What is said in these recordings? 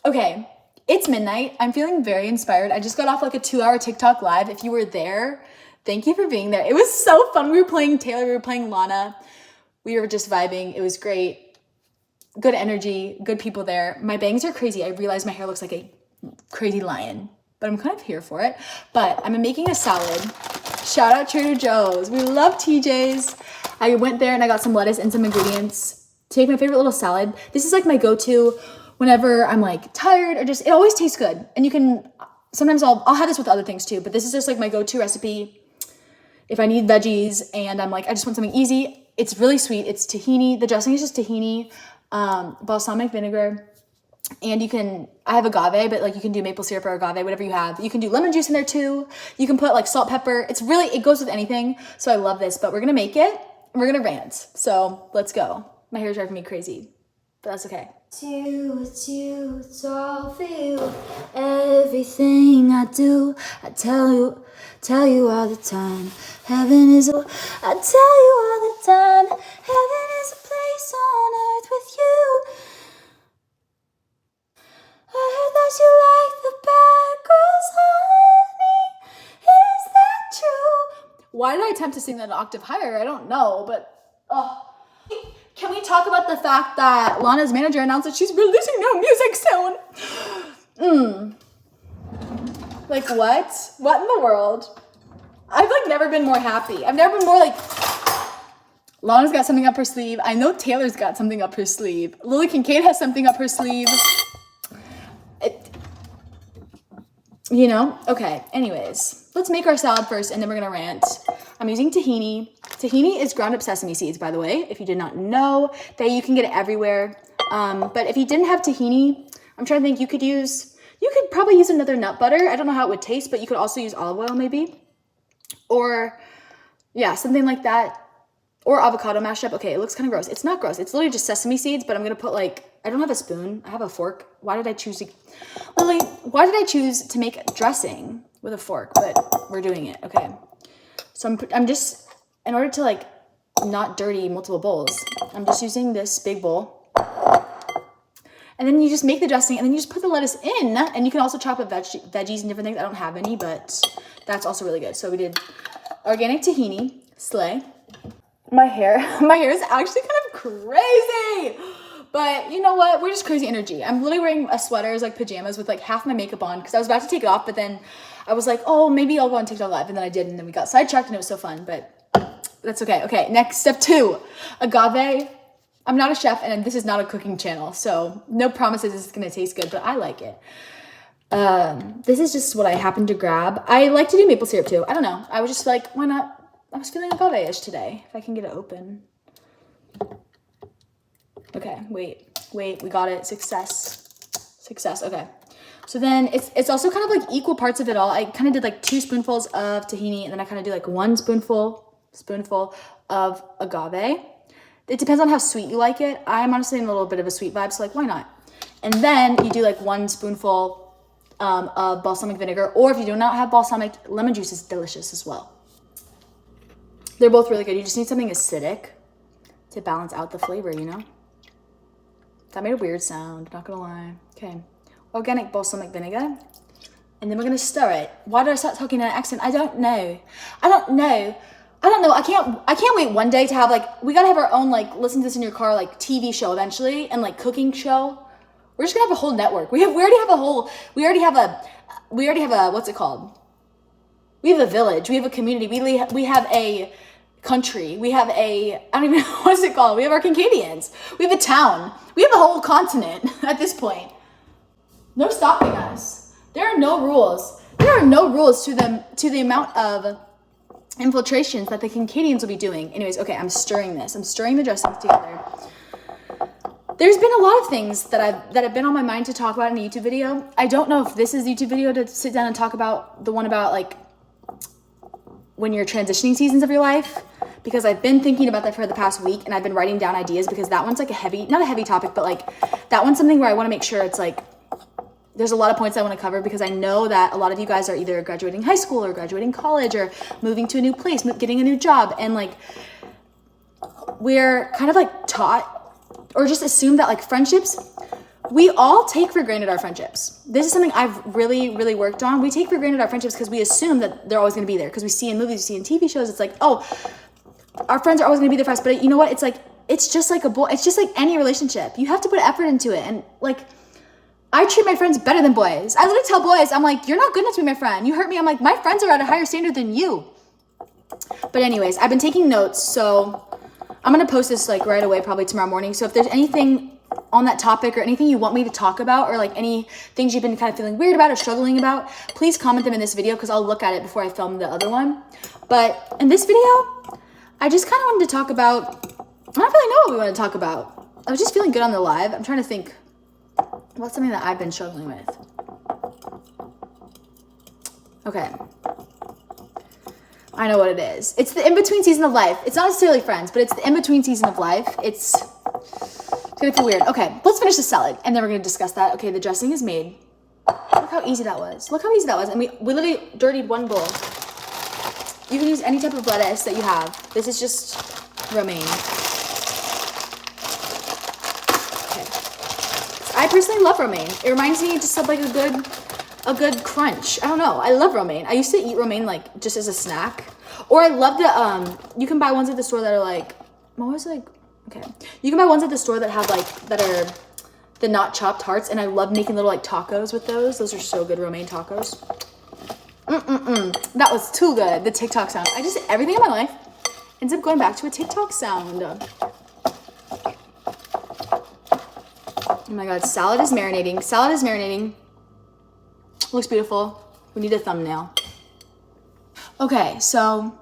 Okay, it's midnight. I'm feeling very inspired. I just got off like a 2-hour TikTok live. If you were there, thank you for being there. It was so fun. We were playing Taylor, we were playing Lana. We were just vibing. It was great. Good energy, good people there. My bangs are crazy. I realize my hair looks like a crazy lion, but I'm kind of here for it. But I'm making a salad. Shout out Trader Joe's. We love TJ's. I went there and I got some lettuce and some ingredients to make my favorite little salad. This is like my go-to whenever I'm like tired or just, it always tastes good. And you can, sometimes I'll have this with other things too, but this is just like my go-to recipe. If I need veggies and I'm like, I just want something easy. It's really sweet. It's tahini. The dressing is just tahini, balsamic vinegar. And you can, I have agave, but like you can do maple syrup or agave, whatever you have. You can do lemon juice in there too. You can put like salt, pepper. It's really, it goes with anything. So I love this, but we're going to make it and we're going to rant. So let's go. My hair's driving me crazy, but that's okay. It's you, it's all for you. Everything I do, I tell you all the time. Heaven is I tell you all the time. Heaven is a place on earth with you. I heard that you like the bad girls, honey. Is that true? Why did I attempt to sing that an octave higher? I don't know, but can we talk about the fact that Lana's manager announced that she's releasing new music soon? Like what? What in the world? I've like never been more happy. I've never been more like, Lana's got something up her sleeve. I know Taylor's got something up her sleeve. Lily Kincade has something up her sleeve. You know? Okay, anyways. Let's make our salad first and then we're gonna rant. I'm using tahini. Tahini is ground up sesame seeds, by the way, if you did not know. That you can get it everywhere. But if you didn't have tahini, I'm trying to think, you could probably use another nut butter. I don't know how it would taste, but you could also use olive oil maybe. Or, yeah, something like that. Or avocado mashed up. Okay, it looks kind of gross. It's not gross. It's literally just sesame seeds, but I'm gonna put like, I don't have a spoon. I have a fork. Why did I choose to make dressing with a fork? But we're doing it, okay. So I'm just, in order to like not dirty multiple bowls, I'm just using this big bowl. And then you just make the dressing and then you just put the lettuce in, and you can also chop up veggies and different things. I don't have any, but that's also really good. So we did organic tahini, slay. My hair is actually kind of crazy, but you know what? We're just crazy energy. I'm literally wearing a sweater, like pajamas with like half my makeup on because I was about to take it off, but then I was like, oh, maybe I'll go on TikTok live, and then I did, and then we got sidetracked and it was so fun, but that's okay. Okay, next, step 2, agave. I'm not a chef and this is not a cooking channel, so no promises it's gonna taste good, but I like it. This is just what I happened to grab. I like to do maple syrup too. I don't know. I was just like, why not? I was feeling agave-ish today, if I can get it open. Okay, wait, we got it. Success, okay. So then it's also kind of like equal parts of it all. I kind of did like 2 spoonfuls of tahini, and then I kind of do like 1 spoonful of agave. It depends on how sweet you like it. I'm honestly in a little bit of a sweet vibe, so like, why not? And then you do like 1 spoonful of balsamic vinegar, or if you do not have balsamic, lemon juice is delicious as well. They're both really good. You just need something acidic to balance out the flavor, you know? That made a weird sound, not gonna lie. Okay, organic balsamic vinegar. And then we're gonna stir it. Why did I start talking in an accent? I don't know. I can't wait one day to have like, we gotta have our own like, listen to this in your car, like TV show eventually, and like cooking show. We're just gonna have a whole network. We already have a, what's it called? We have a village, we have a community, we have a country, we have a, I don't even know, what's it called? We have our Kincadians, we have a town, we have a whole continent at this point. No stopping us. There are no rules. There are no rules to the amount of infiltrations that the Kincadians will be doing. Anyways, okay, I'm stirring this. I'm stirring the dressings together. There's been a lot of things that have been on my mind to talk about in a YouTube video. I don't know if this is the YouTube video to sit down and talk about the one about like when you're transitioning seasons of your life, because I've been thinking about that for the past week and I've been writing down ideas because that one's like not a heavy topic, but like that one's something where I want to make sure it's like, there's a lot of points I want to cover because I know that a lot of you guys are either graduating high school or graduating college or moving to a new place, getting a new job. And like, we're kind of like taught or just assume that like friendships, we all take for granted our friendships. This is something I've really, really worked on. We take for granted our friendships because we assume that they're always going to be there. Because we see in movies, we see in TV shows, it's like, oh, our friends are always going to be there for us. But you know what? It's like, it's just like it's just like any relationship. You have to put effort into it. And like, I treat my friends better than boys. I literally tell boys, I'm like, you're not good enough to be my friend. You hurt me. I'm like, my friends are at a higher standard than you. But anyways, I've been taking notes. So I'm going to post this like right away, probably tomorrow morning. So if there's anything on that topic or anything you want me to talk about, or like any things you've been kind of feeling weird about or struggling about, please comment them in this video because I'll look at it before I film the other one. But in this video, I just kind of wanted to talk about, I don't really know what we want to talk about. I was just feeling good on the live. I'm trying to think what's something that I've been struggling with. Okay. I know what it is. It's the in-between season of life. It's not necessarily friends, but it's the in-between season of life. It's gonna feel weird. Okay, let's finish the salad and then we're gonna discuss that. Okay, the dressing is made. Look how easy that was. Look how easy that was. And we literally dirtied one bowl. You can use any type of lettuce that you have. This is just romaine. Okay. I personally love romaine. It reminds me just of like a good crunch. I don't know. I love romaine. I used to eat romaine like just as a snack. Or I love the you can buy ones at the store that are like, what was it like? Okay. You can buy ones at the store that have like, that are the not chopped hearts. And I love making little like tacos with those. Those are so good, romaine tacos. That was too good. The TikTok sound. Everything in my life ends up going back to a TikTok sound. Oh my God, salad is marinating. Salad is marinating. Looks beautiful. We need a thumbnail. Okay, so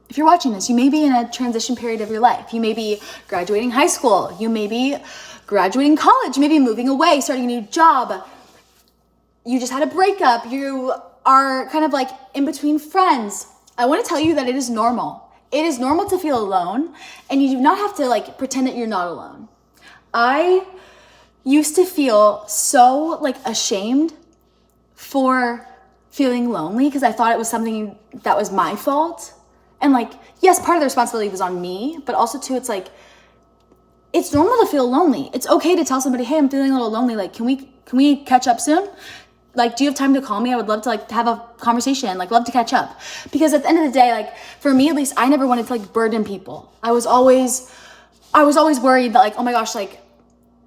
if you're watching this, you may be in a transition period of your life. You may be graduating high school. You may be graduating college. You may be moving away, starting a new job. You just had a breakup. You are kind of like in between friends. I want to tell you that it is normal. It is normal to feel alone, and you do not have to like pretend that you're not alone. I used to feel so like ashamed for feeling lonely because I thought it was something that was my fault. And like, yes, part of the responsibility was on me, but also too, it's like, it's normal to feel lonely. It's okay to tell somebody, hey, I'm feeling a little lonely. Like, can we catch up soon? Like, do you have time to call me? I would love to like have a conversation, like love to catch up. Because at the end of the day, like for me, at least, I never wanted to like burden people. I was always worried that like, oh my gosh, like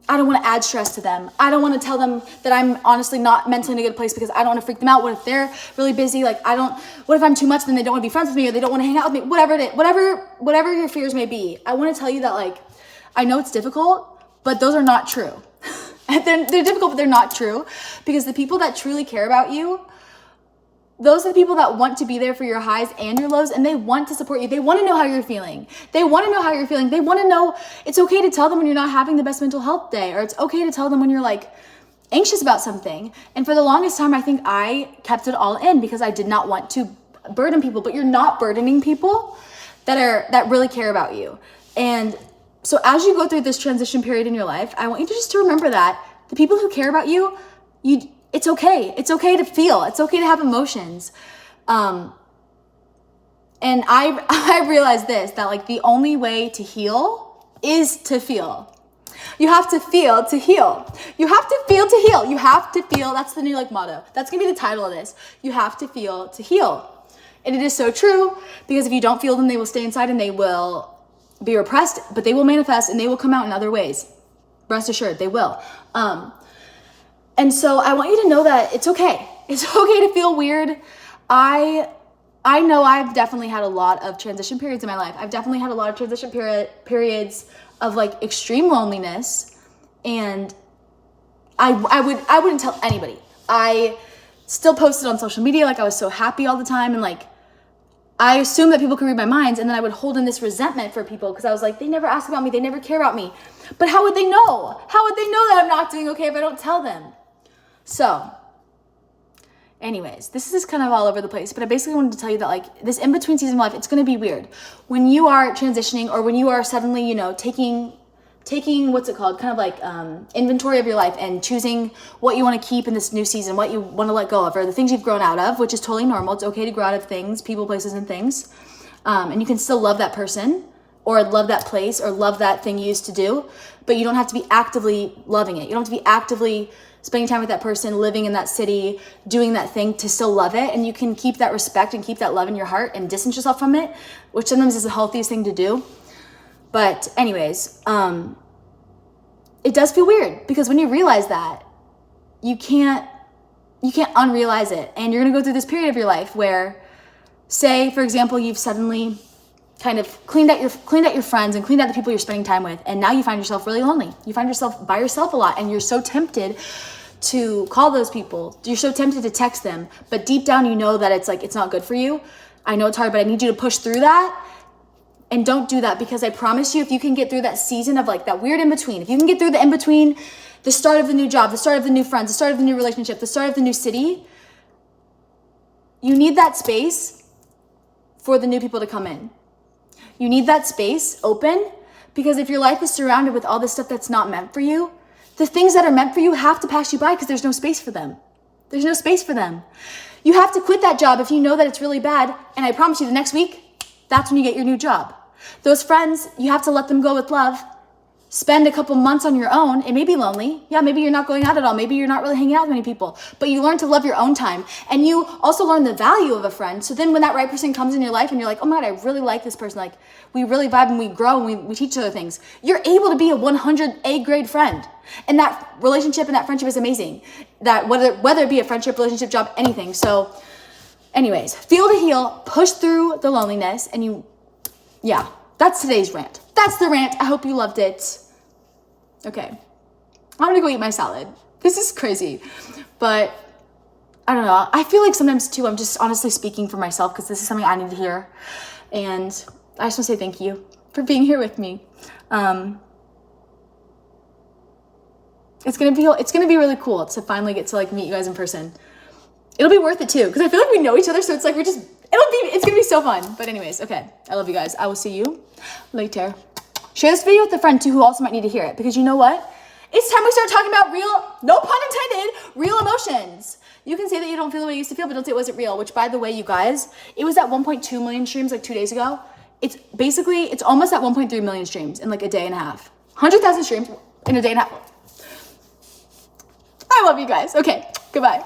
I don't want to add stress to them. I don't want to tell them that I'm honestly not mentally in a good place because I don't want to freak them out. What if they're really busy? Like what if I'm too much, then they don't want to be friends with me or they don't want to hang out with me? Whatever it is, whatever your fears may be. I want to tell you that like, I know it's difficult, but those are not true. they're difficult, but they're not true because the people that truly care about you, those are the people that want to be there for your highs and your lows, and they want to support you. They want to know how you're feeling. They want to know how you're feeling. They want to know it's okay to tell them when you're not having the best mental health day, or it's okay to tell them when you're like anxious about something. And for the longest time, I think I kept it all in because I did not want to burden people, but you're not burdening people that really care about you. And so as you go through this transition period in your life, I want you to just to remember that the people who care about you, it's okay. It's okay to feel. It's okay to have emotions. And I realized this, that like the only way to heal is to feel. You have to feel to heal. You have to feel to heal. You have to feel. That's the new like motto. That's gonna be the title of this. You have to feel to heal. And it is so true because if you don't feel them, they will stay inside and they will be repressed, but they will manifest and they will come out in other ways. Rest assured, they will. And so I want you to know that it's okay. It's okay to feel weird. I know I've definitely had a lot of transition periods in my life. I've definitely had a lot of transition periods of like extreme loneliness. And I wouldn't tell anybody. I still posted on social media like I was so happy all the time. And like, I assumed that people could read my minds. And then I would hold in this resentment for people because I was like, they never ask about me. They never care about me. But how would they know? How would they know that I'm not doing okay if I don't tell them? So anyways, this is kind of all over the place, but I basically wanted to tell you that like this in-between season of life, it's going to be weird. When you are transitioning or when you are suddenly, you know, taking what's it called? Kind of like inventory of your life and choosing what you want to keep in this new season, what you want to let go of, or the things you've grown out of, which is totally normal. It's okay to grow out of things, people, places, and things. And you can still love that person or love that place or love that thing you used to do, but you don't have to be actively loving it. You don't have to be actively spending time with that person, living in that city, doing that thing to still love it. And you can keep that respect and keep that love in your heart and distance yourself from it, which sometimes is the healthiest thing to do. But anyways, it does feel weird because when you realize that, you can't unrealize it. And you're gonna go through this period of your life where, say, for example, you've suddenly kind of cleaned out your friends and cleaned out the people you're spending time with, and now you find yourself really lonely. You find yourself by yourself a lot, and you're so tempted to call those people. You're so tempted to text them, but deep down you know that it's like, it's not good for you. I know it's hard, but I need you to push through that. And don't do that, because I promise you, if you can get through that season of like that weird in-between, if you can get through the in-between, the start of the new job, the start of the new friends, the start of the new relationship, the start of the new city, you need that space for the new people to come in. You need that space open, because if your life is surrounded with all this stuff that's not meant for you, the things that are meant for you have to pass you by because there's no space for them. There's no space for them. You have to quit that job if you know that it's really bad, and I promise you the next week, that's when you get your new job. Those friends, you have to let them go with love. Spend a couple months on your own. It may be lonely. Yeah, maybe you're not going out at all. Maybe you're not really hanging out with many people, but you learn to love your own time, and you also learn the value of a friend. So then when that right person comes in your life and you're like, oh my God, I really like this person. Like, we really vibe and we grow and we teach each other things. You're able to be a 100 A grade friend. And that relationship and that friendship is amazing. That whether it be a friendship, relationship, job, anything. So anyways, feel to heal, push through the loneliness, and yeah, that's today's rant. That's the rant. I hope you loved it. Okay, I'm gonna go eat my salad. This is crazy, but I don't know. I feel like sometimes too, I'm just honestly speaking for myself, because this is something I need to hear. And I just wanna say thank you for being here with me. It's gonna be really cool to finally get to like meet you guys in person. It'll be worth it too, because I feel like we know each other, so it's like it's gonna be so fun. But anyways, okay, I love you guys. I will see you later. Share this video with a friend too who also might need to hear it, because you know what? It's time we start talking about real, no pun intended, real emotions. You can say that you don't feel the way you used to feel, but don't say it wasn't real, which by the way, you guys, it was at 1.2 million streams like 2 days ago. It's almost at 1.3 million streams in like a day and a half. 100,000 streams in a day and a half. I love you guys. Okay, goodbye.